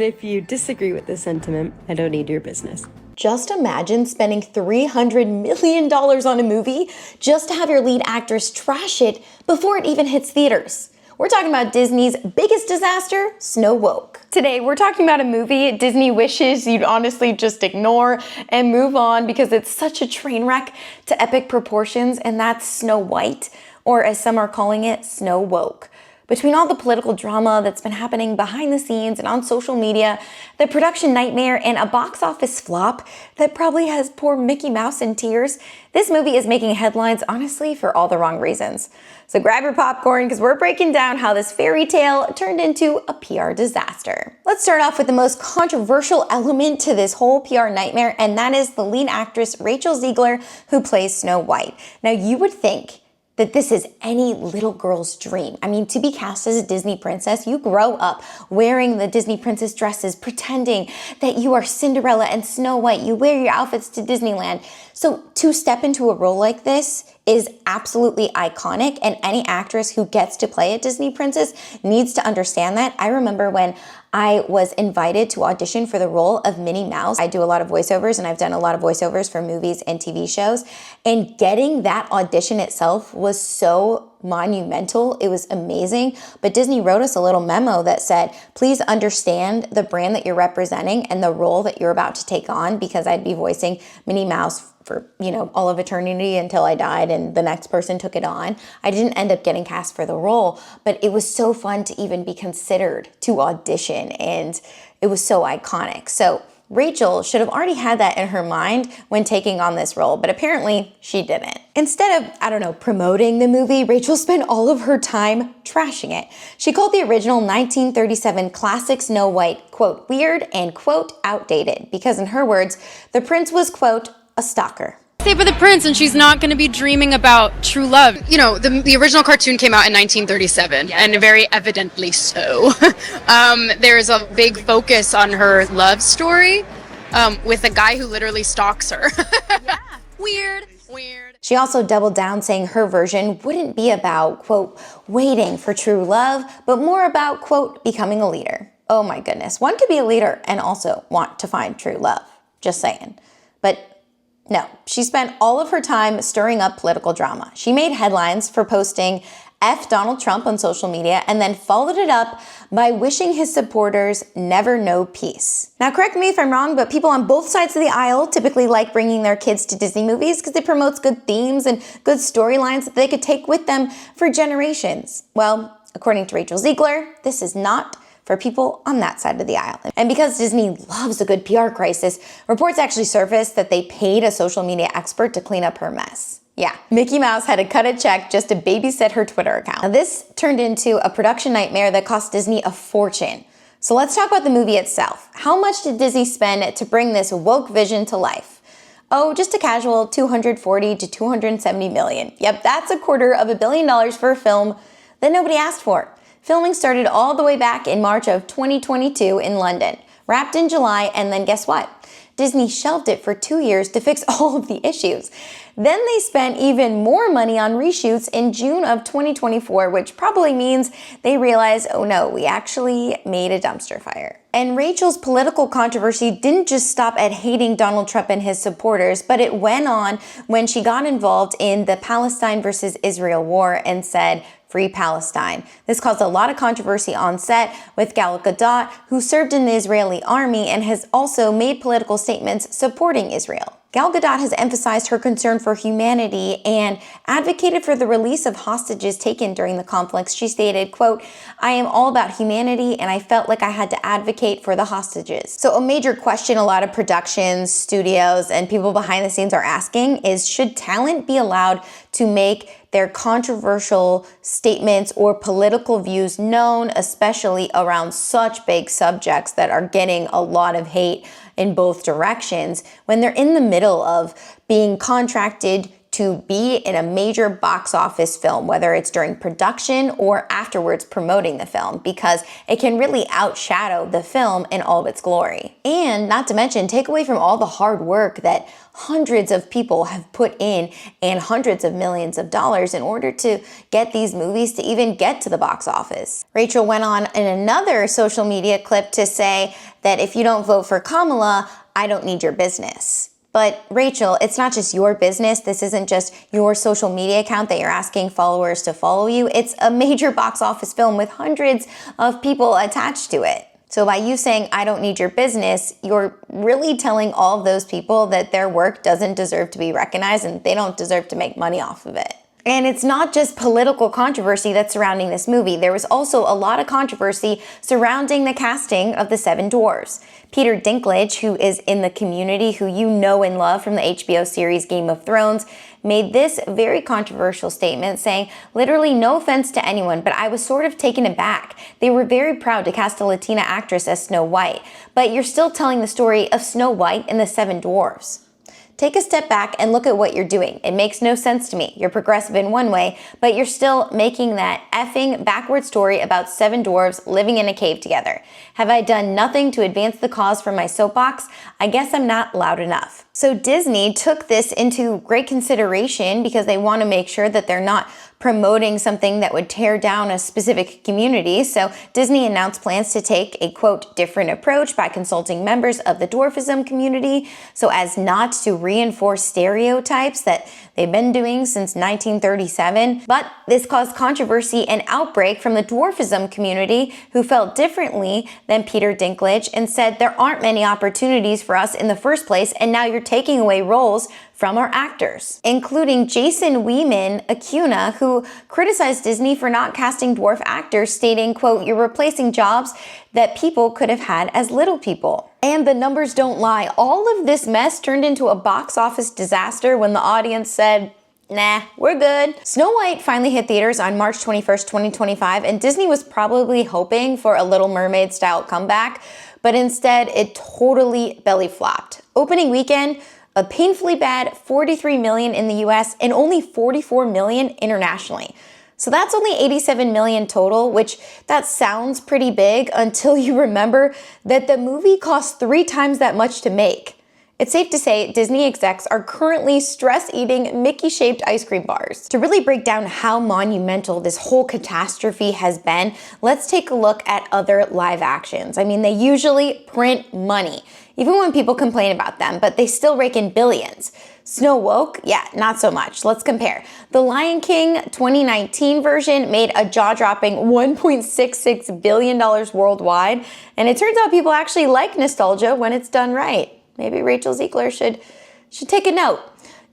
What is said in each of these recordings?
If you disagree with this sentiment, I don't need your business. Just imagine spending $300 million on a movie just to have your lead actress trash it before it even hits theaters. We're talking about Disney's biggest disaster, Snow Woke. Today, we're talking about a movie Disney wishes you'd honestly just ignore and move on because it's such a train wreck to epic proportions, and that's Snow White, or as some are calling it, Snow Woke. Between all the political drama that's been happening behind the scenes and on social media, the production nightmare, and a box office flop that probably has poor Mickey Mouse in tears, this movie is making headlines, honestly, for all the wrong reasons. So grab your popcorn because we're breaking down how this fairy tale turned into a PR disaster. Let's start off with the most controversial element to this whole PR nightmare, and that is the lead actress Rachel Zegler, who plays Snow White. Now, you would think that this is any little girl's dream. I mean, to be cast as a Disney princess, you grow up wearing the Disney princess dresses, pretending that you are Cinderella and Snow White. You wear your outfits to Disneyland. So to step into a role like this is absolutely iconic, and any actress who gets to play a Disney princess needs to understand that. I remember when I was invited to audition for the role of Minnie Mouse. I do a lot of voiceovers, and I've done a lot of voiceovers for movies and TV shows, and getting that audition itself was so monumental. It was amazing. But Disney wrote us a little memo that said, please understand the brand that you're representing and the role that you're about to take on, because I'd be voicing Minnie Mouse for, all of eternity until I died and the next person took it on. I didn't end up getting cast for the role, but it was so fun to even be considered to audition, and it was so iconic. So Rachel should have already had that in her mind when taking on this role, but apparently she didn't. Instead of, promoting the movie, Rachel spent all of her time trashing it. She called the original 1937 classic Snow White, quote, weird and, quote, outdated, because in her words, the prince was, quote, a stalker. Save for the prince, and she's not going to be dreaming about true love. The original cartoon came out in 1937, and very evidently so. There's a big focus on her love story with a guy who literally stalks her. Yeah. Weird. She also doubled down, saying her version wouldn't be about, quote, waiting for true love, but more about, quote, becoming a leader. Oh my goodness. One could be a leader and also want to find true love. Just saying. But no, she spent all of her time stirring up political drama. She made headlines for posting F Donald Trump on social media and then followed it up by wishing his supporters never know peace. Now, correct me if I'm wrong, but people on both sides of the aisle typically like bringing their kids to Disney movies because it promotes good themes and good storylines that they could take with them for generations. Well, according to Rachel Zegler, this is not for people on that side of the aisle. And because Disney loves a good PR crisis, reports actually surfaced that they paid a social media expert to clean up her mess. Yeah, Mickey Mouse had to cut a check just to babysit her Twitter account. Now, this turned into a production nightmare that cost Disney a fortune. So let's talk about the movie itself. How much did Disney spend to bring this woke vision to life? Oh, just a casual $240 to $270 million. Yep, that's $250 million for a film that nobody asked for. Filming started all the way back in March of 2022 in London, wrapped in July, and then guess what? Disney shelved it for 2 years to fix all of the issues. Then they spent even more money on reshoots in June of 2024, which probably means they realized, oh no, we actually made a dumpster fire. And Rachel's political controversy didn't just stop at hating Donald Trump and his supporters, but it went on when she got involved in the Palestine versus Israel war and said, Free Palestine. This caused a lot of controversy on set with Gal Gadot, who served in the Israeli army and has also made political statements supporting Israel. Gal Gadot has emphasized her concern for humanity and advocated for the release of hostages taken during the conflicts. She stated, quote, I am all about humanity and I felt like I had to advocate for the hostages. So a major question a lot of productions, studios, and people behind the scenes are asking is, should talent be allowed to make their controversial statements or political views known, especially around such big subjects that are getting a lot of hate in both directions, when they're in the middle of being contracted to be in a major box office film, whether it's during production or afterwards promoting the film, because it can really outshadow the film in all of its glory. And not to mention, take away from all the hard work that hundreds of people have put in and hundreds of millions of dollars in order to get these movies to even get to the box office. Rachel went on in another social media clip to say that if you don't vote for Kamala, I don't need your business. But Rachel, it's not just your business. This isn't just your social media account that you're asking followers to follow you. It's a major box office film with hundreds of people attached to it. So by you saying, I don't need your business, you're really telling all of those people that their work doesn't deserve to be recognized and they don't deserve to make money off of it. And it's not just political controversy that's surrounding this movie. There was also a lot of controversy surrounding the casting of the Seven Dwarfs. Peter Dinklage, who is in the Community, who you know and love from the HBO series Game of Thrones, made this very controversial statement saying, literally no offense to anyone, but I was sort of taken aback. They were very proud to cast a Latina actress as Snow White, but you're still telling the story of Snow White and the Seven Dwarfs. Take a step back and look at what you're doing. It makes no sense to me. You're progressive in one way, but you're still making that effing backward story about seven dwarves living in a cave together. Have I done nothing to advance the cause from my soapbox? I guess I'm not loud enough. So Disney took this into great consideration because they want to make sure that they're not promoting something that would tear down a specific community. So Disney announced plans to take a, quote, different approach by consulting members of the dwarfism community so as not to reinforce stereotypes that they've been doing since 1937. But this caused controversy and outbreak from the dwarfism community, who felt differently than Peter Dinklage and said there aren't many opportunities for us in the first place, and now you're taking away roles from our actors, including Jason Weeman-Acuna, who criticized Disney for not casting dwarf actors, stating, quote, you're replacing jobs that people could have had as little people. And the numbers don't lie. All of this mess turned into a box office disaster when the audience said, nah, we're good. Snow White finally hit theaters on March 21st, 2025, and Disney was probably hoping for a Little Mermaid style comeback, but instead it totally belly flopped. Opening weekend, a painfully bad 43 million in the US and only 44 million internationally. So that's only 87 million total, which that sounds pretty big until you remember that the movie cost 3 times that much to make. It's safe to say Disney execs are currently stress-eating Mickey-shaped ice cream bars. To really break down how monumental this whole catastrophe has been, let's take a look at other live actions. I mean, they usually print money, even when people complain about them, but they still rake in billions. Snow Woke? Yeah, not so much. Let's compare. The Lion King 2019 version made a jaw-dropping $1.66 billion worldwide, and it turns out people actually like nostalgia when it's done right. Maybe Rachel Zegler should take a note.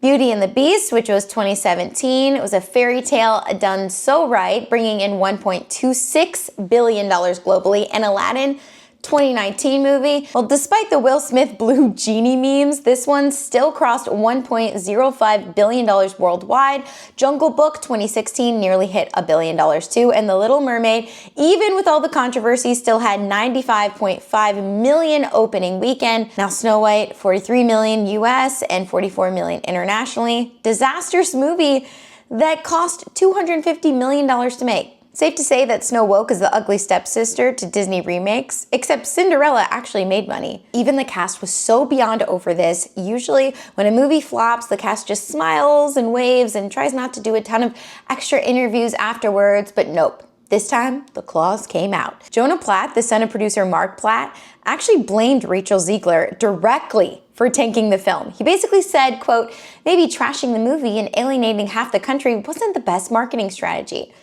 Beauty and the Beast, which was 2017, it was a fairy tale done so right, bringing in $1.26 billion globally, and Aladdin 2019 movie. Well, despite the Will Smith blue genie memes, this one still crossed $1.05 billion worldwide. Jungle Book 2016 nearly hit $1 billion too, and The Little Mermaid, even with all the controversy, still had 95.5 million opening weekend. Now Snow White, 43 million US and 44 million internationally. Disastrous movie that cost $250 million to make. Safe to say that Snow Woke is the ugly stepsister to Disney remakes, except Cinderella actually made money. Even the cast was so beyond over this. Usually when a movie flops, the cast just smiles and waves and tries not to do a ton of extra interviews afterwards, but nope. This time, the claws came out. Jonah Platt, the son of producer Mark Platt, actually blamed Rachel Zegler directly for tanking the film. He basically said, quote, maybe trashing the movie and alienating half the country wasn't the best marketing strategy.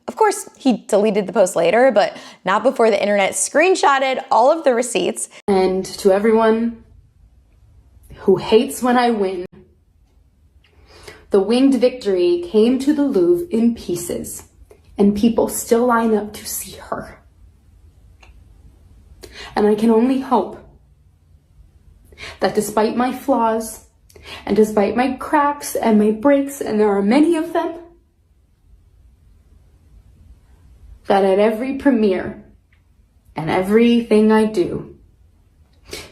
Of course, he deleted the post later, but not before the internet screenshotted all of the receipts. And to everyone who hates when I win, the winged victory came to the Louvre in pieces, and people still line up to see her. And I can only hope that despite my flaws, and despite my cracks and my breaks, and there are many of them, that at every premiere and everything I do,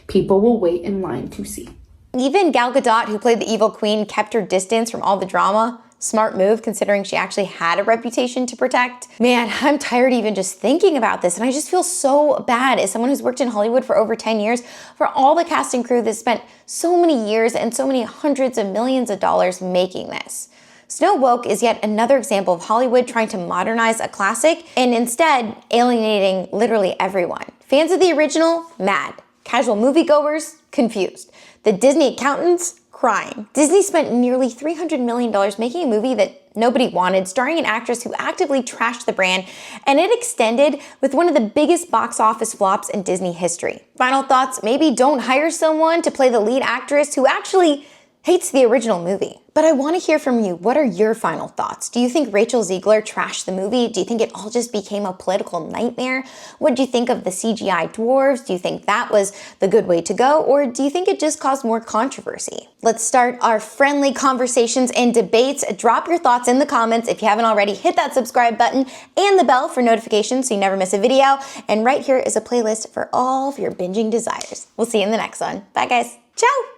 people will wait in line to see. Even Gal Gadot, who played the evil queen, kept her distance from all the drama. Smart move, considering she actually had a reputation to protect. Man, I'm tired even just thinking about this, and I just feel so bad as someone who's worked in Hollywood for over 10 years for all the cast and crew that spent so many years and so many hundreds of millions of dollars making this. Snow Woke is yet another example of Hollywood trying to modernize a classic and instead alienating literally everyone. Fans of the original, mad. Casual moviegoers, confused. The Disney accountants, crying. Disney spent nearly $300 million making a movie that nobody wanted, starring an actress who actively trashed the brand, and it extended with one of the biggest box office flops in Disney history. Final thoughts, maybe don't hire someone to play the lead actress who actually hates the original movie. But I want to hear from you. What are your final thoughts? Do you think Rachel Zegler trashed the movie? Do you think it all just became a political nightmare? What do you think of the CGI dwarves? Do you think that was the good way to go? Or do you think it just caused more controversy? Let's start our friendly conversations and debates. Drop your thoughts in the comments. If you haven't already, hit that subscribe button and the bell for notifications so you never miss a video. And right here is a playlist for all of your binging desires. We'll see you in the next one. Bye guys. Ciao!